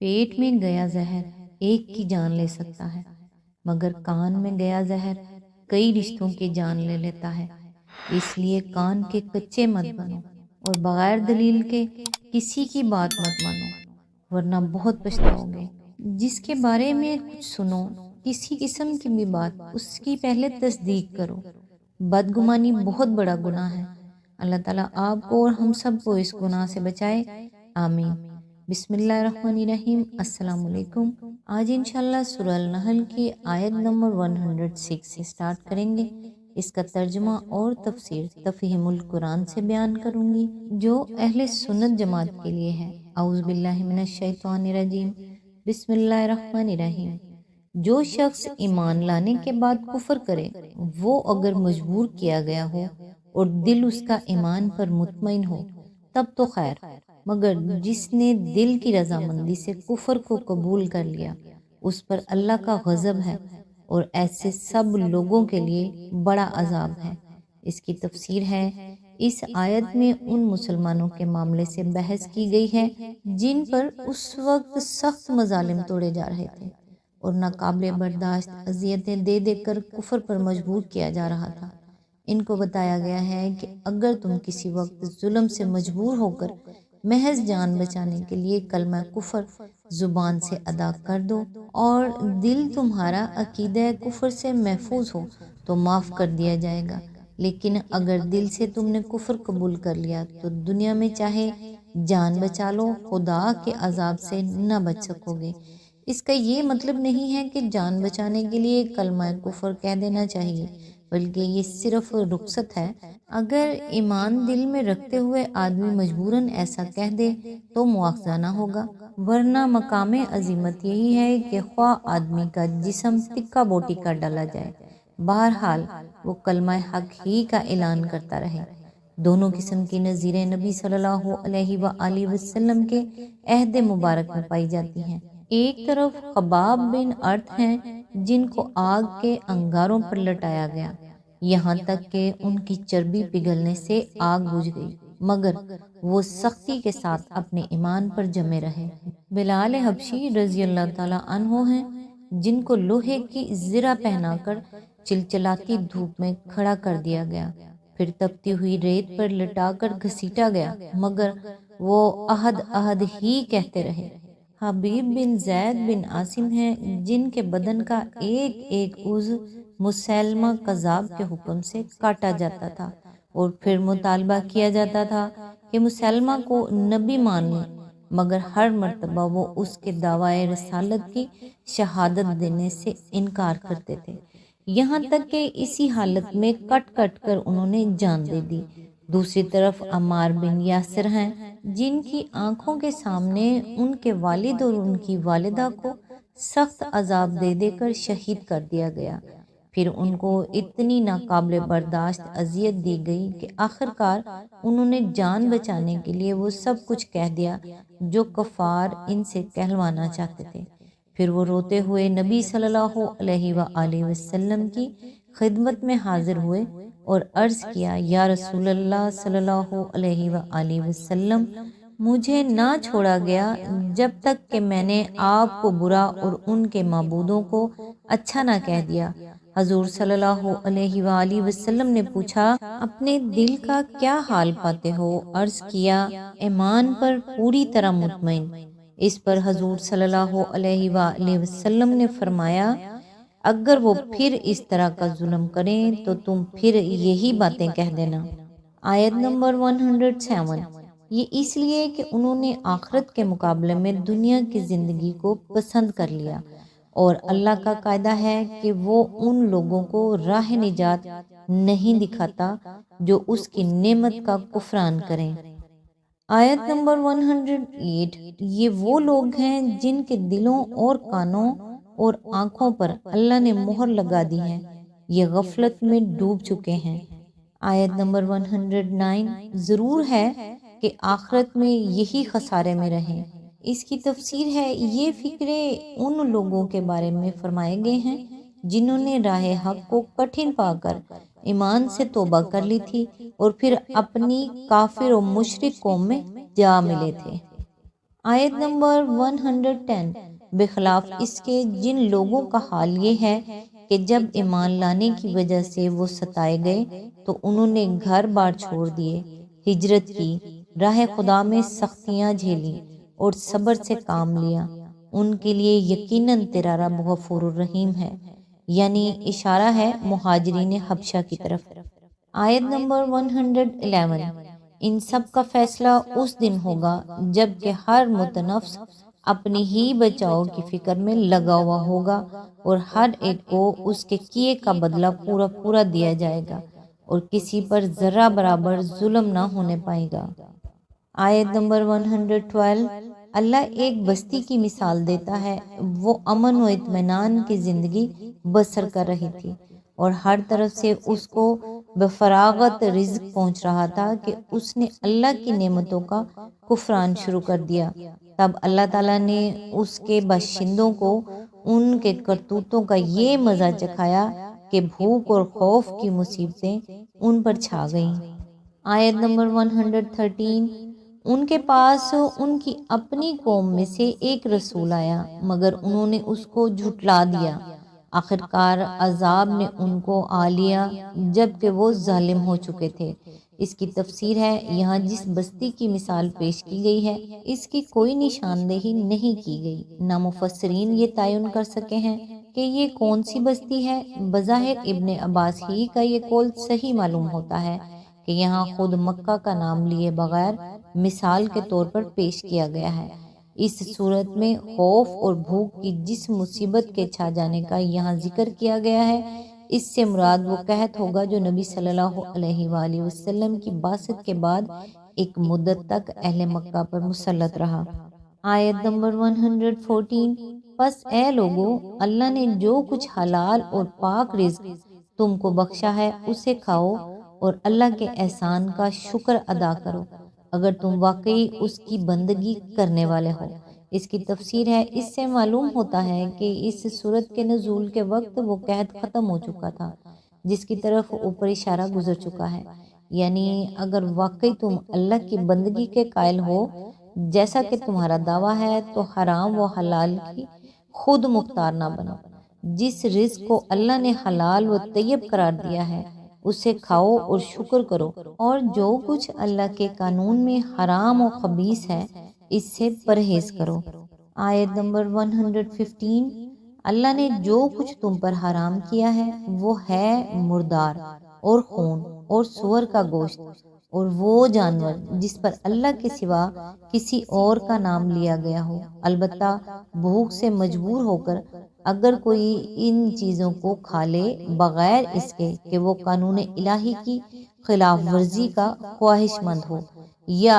پیٹ میں گیا زہر ایک کی جان لے سکتا ہے، مگر کان میں گیا زہر کئی رشتوں کی جان لے لیتا ہے۔ اس لیے کان کے کچے مت بنو اور بغیر دلیل کے کسی کی بات مت مانو، ورنہ بہت پچھتاؤ گے۔ جس کے بارے میں کچھ سنو، کسی قسم کی بھی بات، اس کی پہلے تصدیق کرو۔ بدگمانی بہت بڑا گناہ ہے۔ اللہ تعالیٰ آپ کو اور ہم سب کو اس گناہ سے بچائے، آمین۔ بسم اللہ الرحمن الرحیم۔ السلام علیکم۔ آج انشاءاللہ سورہ النحل کی آیت نمبر 106 سے سٹارٹ کریں گے۔ اس کا ترجمہ اور تفسیر تفہیم القرآن سے بیان کروں گی، جو اہل سنت جماعت کے لیے ہے۔ اعوذ باللہ من الشیطان الرجیم، بسم اللہ الرحمن الرحیم۔ جو شخص ایمان لانے کے بعد کفر کرے، وہ اگر مجبور کیا گیا ہو اور دل اس کا ایمان پر مطمئن ہو تب تو خیر، مگر جس نے دل کی رضامندی سے کفر کو قبول کر لیا، اس پر اللہ کا غضب ہے اور ایسے سب لوگوں کے لیے بڑا عذاب ہے۔ اس کی تفسیر ہے، اس آیت میں ان مسلمانوں کے معاملے سے بحث کی گئی ہے جن پر اس وقت سخت مظالم توڑے جا رہے تھے اور ناقابل برداشت اذیتیں دے دے کر کفر پر مجبور کیا جا رہا تھا۔ ان کو بتایا گیا ہے کہ اگر تم کسی وقت ظلم سے مجبور ہو کر محض جان بچانے کے لیے کلمہ کفر زبان سے ادا کر دو اور دل تمہارا عقیدہ کفر سے محفوظ ہو تو معاف کر دیا جائے گا، لیکن اگر دل سے تم نے کفر قبول کر لیا تو دنیا میں چاہے جان بچا لو، خدا کے عذاب سے نہ بچ سکو گے۔ اس کا یہ مطلب نہیں ہے کہ جان بچانے کے لیے کلمہ کفر کہہ دینا چاہیے، بلکہ یہ صرف رخصت ہے۔ اگر ایمان دل میں رکھتے ہوئے آدمی مجبوراً ایسا کہہ دے تو مواخذہ نہ ہوگا، ورنہ مقام عظمت یہی ہے کہ خواہ آدمی کا جسم ٹکا بوٹی کا ڈالا جائے، بہرحال وہ کلمہ حق ہی کا اعلان کرتا رہے۔ دونوں قسم کی نظیریں نبی صلی اللہ علیہ وآلہ وسلم کے عہد مبارک میں پائی جاتی ہیں۔ ایک طرف خباب بن ارت ہیں جن کو آگ کے انگاروں پر لٹایا گیا، یہاں تک کہ ان کی چربی پگھلنے سے آگ بجھ گئی، مگر وہ سختی کے ساتھ اپنے ایمان پر جمے رہے۔ بلال حبشی رضی اللہ تعالیٰ عنہ ہیں جن کو لوہے کی زرہ پہنا کر چلچلاتی دھوپ میں کھڑا کر دیا گیا، پھر تپتی ہوئی ریت پر لٹا کر گھسیٹا گیا، مگر وہ احد احد ہی کہتے رہے۔ حبیب بن زید بن عاصم ہیں جن کے بدن کا ایک ایک عضو مسیلمہ کذاب کے حکم سے کاٹا جاتا تھا اور پھر مطالبہ کیا جاتا تھا کہ مسیلمہ کو نبی مان لیں، مگر ہر مرتبہ وہ اس کے دعوی رسالت کی شہادت دینے سے انکار کرتے تھے، یہاں تک کہ اسی حالت میں کٹ کٹ کر انہوں نے جان دے دی۔ دوسری طرف عمار بن یاسر ہیں جن کی آنکھوں کے سامنے ان کے والد اور ان کی والدہ کو سخت عذاب دے دے کر شہید کر دیا گیا، پھر ان کو اتنی ناقابل برداشت اذیت دی گئی کہ آخرکار انہوں نے جان بچانے کے لیے وہ سب کچھ کہہ دیا جو کفار ان سے کہلوانا چاہتے تھے۔ پھر وہ روتے ہوئے نبی صلی اللہ علیہ وآلہ وسلم کی خدمت میں حاضر ہوئے اور عرض کیا، یا رسول اللہ صلی اللہ علیہ وآلہ وسلم، مجھے نہ چھوڑا گیا جب تک کہ میں نے آپ کو برا اور ان کے معبودوں کو اچھا نہ کہہ دیا۔ حضور صلی اللہ علیہ وآلہ وسلم نے پوچھا، اپنے دل کا کیا حال پاتے ہو؟ عرض کیا، ایمان پر پوری طرح مطمئن۔ اس پر حضور صلی اللہ علیہ وآلہ وسلم نے فرمایا، اگر وہ پھر اس طرح کا ظلم کریں تو تم پھر یہی باتیں کہہ دینا۔ آیت نمبر 107۔ یہ اس لیے کہ انہوں نے آخرت کے مقابلے میں دنیا کی زندگی کو پسند کر لیا، اور اللہ کا قاعدہ ہے کہ وہ ان لوگوں کو راہ نجات نہیں دکھاتا جو اس کی نعمت کا کفران کریں۔ آیت نمبر 108۔ یہ وہ لوگ ہیں جن کے دلوں اور کانوں اور آنکھوں پر اللہ نے مہر لگا دی ہے، یہ غفلت میں ڈوب چکے ہیں۔ آیت نمبر 109۔ ضرور ہے کہ آخرت میں یہی خسارے میں رہیں۔ اس کی تفسیر ہے، یہ فقرے ان لوگوں کے بارے میں فرمائے گئے ہیں جنہوں نے راہ حق کو کٹھن پا کر ایمان سے توبہ کر لی تھی اور پھر اپنی کافر و مشرک قوم میں جا ملے تھے۔ آیت نمبر 110، بخلاف اس کے جن لوگوں کا حال یہ ہے کہ جب ایمان لانے کی وجہ سے وہ ستائے گئے تو انہوں نے گھر بار چھوڑ دیے، ہجرت کی، راہ خدا میں سختیاں جھیلی اور صبر سے کام لیا، ان کے لیے یقیناً تیرا رب غفور الرحیم ہے، یعنی اشارہ ہے مہاجرین حبشہ کی طرف۔ آیت نمبر 111، ان سب کا فیصلہ اس دن ہوگا جب کہ ہر متنفس اپنی ہی بچاؤ کی فکر میں لگا ہوا ہوگا اور ہر ایک کو اس کے کیے کا بدلہ پورا پورا دیا جائے گا اور کسی پر ذرہ برابر ظلم نہ ہونے پائے گا۔ آیت نمبر 112، اللہ ایک بستی کی مثال دیتا ہے، وہ امن و اطمینان کی زندگی بسر کر رہی تھی اور ہر طرف سے اس کو بفراغت رزق پہنچ رہا تھا کہ اس نے اللہ کی نعمتوں کا کفران شروع کر دیا۔ تب اللہ تعالیٰ نے اس کے باشندوں کو ان کے کرتوتوں کا یہ مزہ چکھایا کہ بھوک اور خوف کی مصیبتیں ان پر چھا گئیں۔ آیت نمبر 113، ان کے پاس ان کی اپنی قوم میں سے ایک رسول آیا مگر انہوں نے اس کو جھٹلا دیا، آخرکار عذاب نے ان کو آ لیا جبکہ وہ ظالم ہو چکے تھے۔ اس کی تفسیر ہے، یہاں جس بستی کی مثال پیش کی گئی ہے اس کی کوئی نشاندہی نہیں کی گئی، نہ مفسرین یہ تعین کر سکے ہیں کہ یہ کون سی بستی ہے۔ بظاہر ابن عباس ہی کا یہ قول صحیح معلوم ہوتا ہے کہ یہاں خود مکہ کا نام لیے بغیر مثال کے طور پر پیش کیا گیا ہے۔ اس صورت میں خوف اور بھوک کی جس مصیبت کے چھا جانے کا یہاں ذکر کیا گیا ہے، اس سے مراد وہ قحط ہوگا جو نبی صلی اللہ علیہ وآلہ وسلم کی بعثت کے بعد ایک مدت تک اہل مکہ پر مسلط رہا۔ آیت نمبر 114، پس اے لوگو، اللہ نے جو کچھ حلال اور پاک رزق تم کو بخشا ہے اسے کھاؤ اور اللہ کے احسان کا شکر ادا کرو اگر تم واقعی اس کی بندگی کرنے والے ہو۔ اس کی تفسیر ہے، اس سے معلوم ہوتا ہے کہ اس سورت کے نزول کے وقت وہ قحط ختم ہو چکا تھا جس کی طرف اوپر اشارہ گزر چکا ہے، یعنی اگر واقعی تم اللہ کی بندگی کے قائل ہو جیسا کہ تمہارا دعویٰ ہے تو حرام و حلال کی خود مختار نہ بنو، جس رزق کو اللہ نے حلال و طیب قرار دیا ہے اسے کھاؤ اور شکر کرو، اور جو کچھ اللہ کے قانون میں حرام و خبیث ہے اس سے پرہیز کرو۔ آیت نمبر 115، اللہ نے جو کچھ تم پر حرام کیا ہے وہ ہے مردار اور خون اور سور کا گوشت اور وہ جانور جس پر اللہ کے سوا کسی اور کا نام لیا گیا ہو، البتہ بھوک سے مجبور ہو کر اگر کوئی ان چیزوں کو کھا لے بغیر اس کے کہ وہ قانون الہی کی خلاف ورزی کا خواہش مند ہو یا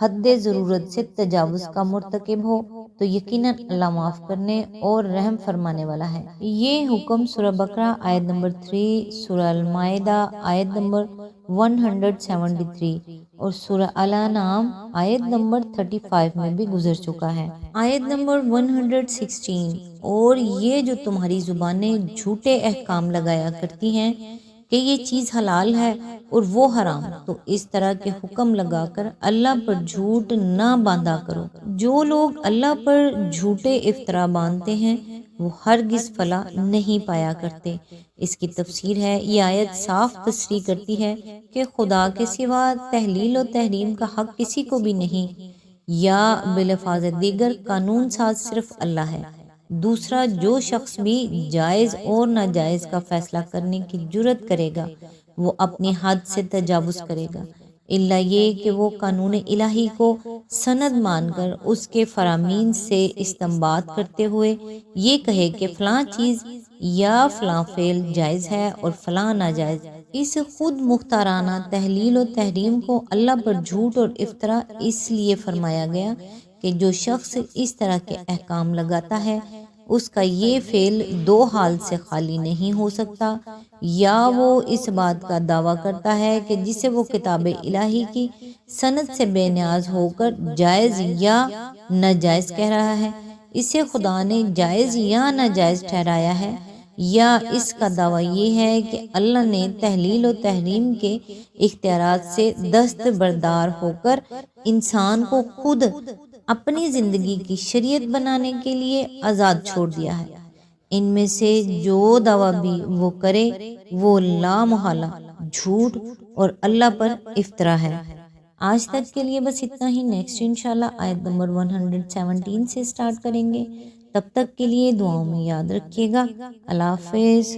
حد ضرورت سے تجاوز کا مرتکب ہو تو یقیناً اللہ معاف کرنے اور رحم فرمانے والا ہے۔ یہ حکم سورہ بقرہ آیت نمبر 3، سورہ المائدہ آیت نمبر 173 اور سورہ الانعام آیت نمبر 35 میں بھی گزر چکا ہے۔ آیت نمبر 116، اور یہ جو تمہاری زبانیں جھوٹے احکام لگایا کرتی ہیں کہ یہ چیز حلال ہے اور وہ حرام، تو اس طرح کے حکم لگا کر اللہ پر جھوٹ نہ باندھا کرو۔ جو لوگ اللہ پر جھوٹے افطرا باندھتے ہیں وہ ہرگز فلاح نہیں پایا کرتے۔ اس کی تفسیر ہے، یہ آیت صاف تصریح کرتی ہے کہ خدا کے سوا تحلیل و تحریم کا حق کسی کو بھی نہیں، یا بالفاظ دیگر قانون ساز صرف اللہ ہے۔ دوسرا، جو شخص بھی جائز اور ناجائز کا فیصلہ کرنے کی جرت کرے گا وہ اپنی حد سے تجاوز کرے گا، الا یہ کہ وہ قانون الہی کو سند مان کر اس کے فرامین سے استنباط کرتے ہوئے یہ کہے کہ فلاں چیز یا فلاں فعل جائز ہے اور فلاں ناجائز۔ اس خود مختارانہ تحلیل و تحریم کو اللہ پر جھوٹ اور افطرا اس لیے فرمایا گیا کہ جو شخص اس طرح کے احکام لگاتا ہے اس کا یہ فعل دو حال سے خالی نہیں ہو سکتا، یا وہ اس بات کا دعویٰ کرتا ہے کہ جسے وہ کتاب الہی کی سند سے بے نیاز ہو کر جائز یا ناجائز کہہ رہا ہے، اسے خدا نے جائز یا ناجائز ٹھہرایا ہے، یا اس کا دعویٰ یہ ہے کہ اللہ نے تحلیل و تحریم کے اختیارات سے دست بردار ہو کر انسان کو خود اپنی زندگی کی شریعت بنانے کے لیے آزاد چھوڑ دیا ہے۔ ان میں سے جو دعویٰ بھی وہ کرے وہ لا محالہ جھوٹ اور اللہ پر افطرا ہے۔ آج تک کے لیے بس اتنا ہی۔ نیکسٹ انشاءاللہ آیت نمبر 117 سے سٹارٹ کریں گے۔ تب تک کے لیے دعاؤں میں یاد رکھیے گا۔ اللہ حافظ۔